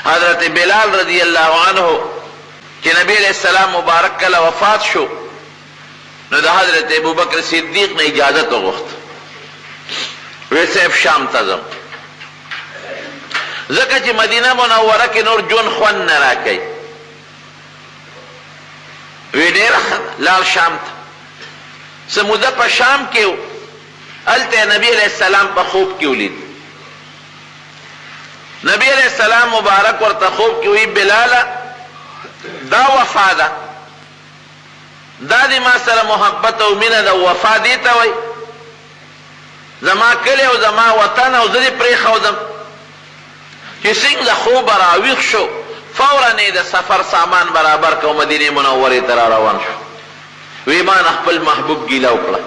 حضرت بلال رضی اللہ عنہ کہ نبی علیہ السلام مبارک کله وفات شو نو د حضرت ابوبکر صدیق نے اجازت وغوښت ویسے شام تزم ځکه چې مدینه منوره کې نور جون خوند نه راکوي وی ډېر لال شام ته څه موده په شام کې و هلته نبی علیہ السلام په خوب کې ولید نبی علیہ السلام مبارک ورته خوب کې وی بلاله دا وفا ده دا دی ما سره محبت او مینه ده وفا دی ته وی زما کلی او زما وطن او زه دې پرېښودم چې څنګه خوب راویښ شو فورا یې د سفر سامان برابر کو مدینه منورې ته را روان شو وی ما نه خپل محبوب ګیله وکړه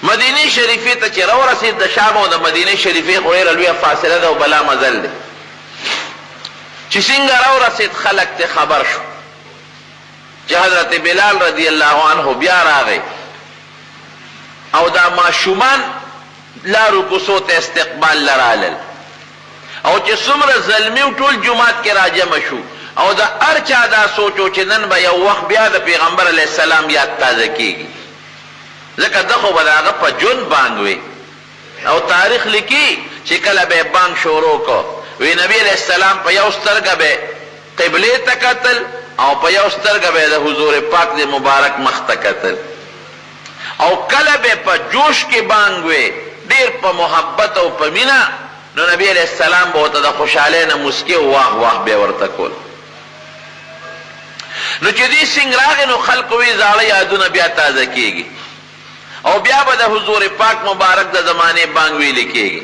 مدینه شریفې ته چې راورسېد د شام او د مدینه شریفې خو ډېره لویه فاصله ده او بلا مزل دی چې څنګه راورسېد خلک ته خبر شو چې حضرت بلال رضی الله عنه بیا راغی او دا ماشومان لارو کوڅو ته استقبال لرالل او چې څومره زلمي ټول جومات کې راجمع شو او دا هر چا دا سوچو چې نن به یو وخت بیا د پیغمبر علیه السلام یاد تازه کېږي ځکه ده خو به د هغه په ژوند بانګ وي او تاریخ لیکي چې کله به یې بانګ شروع کو وی نبی علیہ السلام په یو سترګه به قبلې ته کتل او په یو سترګه به د حضور پاک د مبارک مخ ته کتل او کله به په جوش کې بانګ وي ډېر په محبت او په مینه نو نبی علیہ السلام به ورته د خوشحالۍ نه مسکې واه واه به ورته کول نو چې دې سنګ راغی نو خلکو وی زاړه یادونه بیا تازه کېږي او بیا به د حضور پاک مبارک د زمانې بانګ ویلې کېږي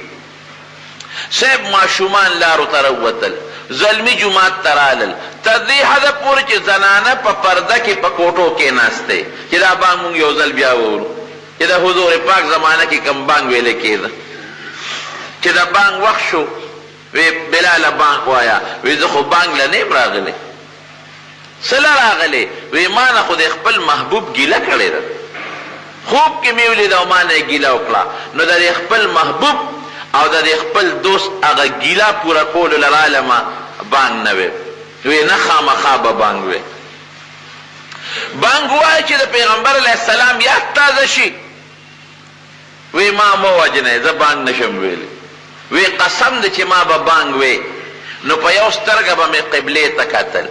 صاحب ماشومان لارو ته راووتل زلمی جومات ته رالل تر دې حده پورې چې زنانه په پرده کې په کوټو کې ناستې چې دا بانګ مونږ یو ځل بیا وورو چې د حضور پاک زمانه کې کم بانګ ویلې کېده چې د بانګ وخت شو وی بلاله بانګ وایا وی زه خو بانګ له نه یم راغلی څه له راغلی وی ما نه خو د خپل محبوب ګیله کړې ده خوب کې مې ولید او ما نه یې ګیله وکړه نو د خپل محبوب او د خپل دوست هغه ګیله پوره کولو لرالمه بانګ نه وی وی نه خامخا به بانګ وی بانګ وایي چې د پیغمبر علیه السلام یاد تازه شي وی ما مه وجنئ زه بانګ نشم ویلی وی قسم دی چې ما به بانګ وی نو په یو سترګه به مې قبلې ته کتل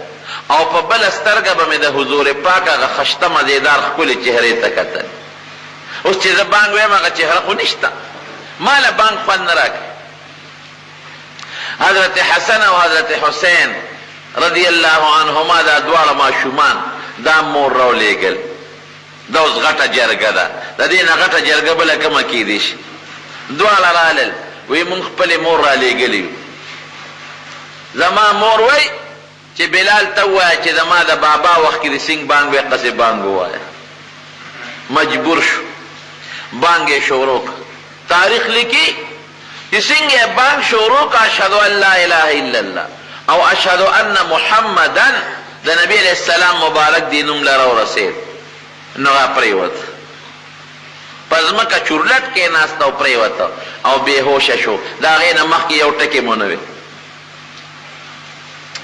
او په بله سترګه به مې د حضور پاک هغه خشته مزیدار ښکلې چهرې ته کتل اوس چې زه بانګ ویم هغه چهره خو نشته ما له بانګ خوند نه راکوي حضرت حسن او حضرت حسین رضی الله عنهما دا دواړه ماشومان دا مور راولېږل دا اوس غټه جرګه ده د دې نه غټه جرګه بله کومه کېدی شي دواړه رالل وی مونږ خپلې مور رالیږلي یو زما مور وی چې بلال ته ووایه چې زما د بابا وخت کې د سینګ بانګ وی قصې بانګ ووایه مجبور شو بانګ یې شروع کړ تاریخ لیکي چې څنګه یې بانګ شروع کړ اشهد ان لا اله الا الله او اشهد ان محمدا د نبی علیہ السلام مبارک دی نوم له راورسېد نو پرېوت په ځمکه چورلټ کې ناسته او پرېوته او بېهوشه شو د هغې نه مخکې یو ټکې مو نه وي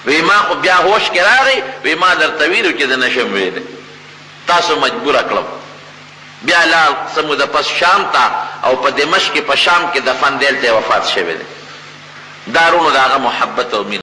وی ما خو بیا هوش کې راغی وی ما درته ویلو چې زه نشم ویلی تاسو مجبوره کړم بیا لاړ څه موده پس شام ته او په دمشق کې په شام کې دفن دیلته وفات شوی دی دارونو د هغه محبت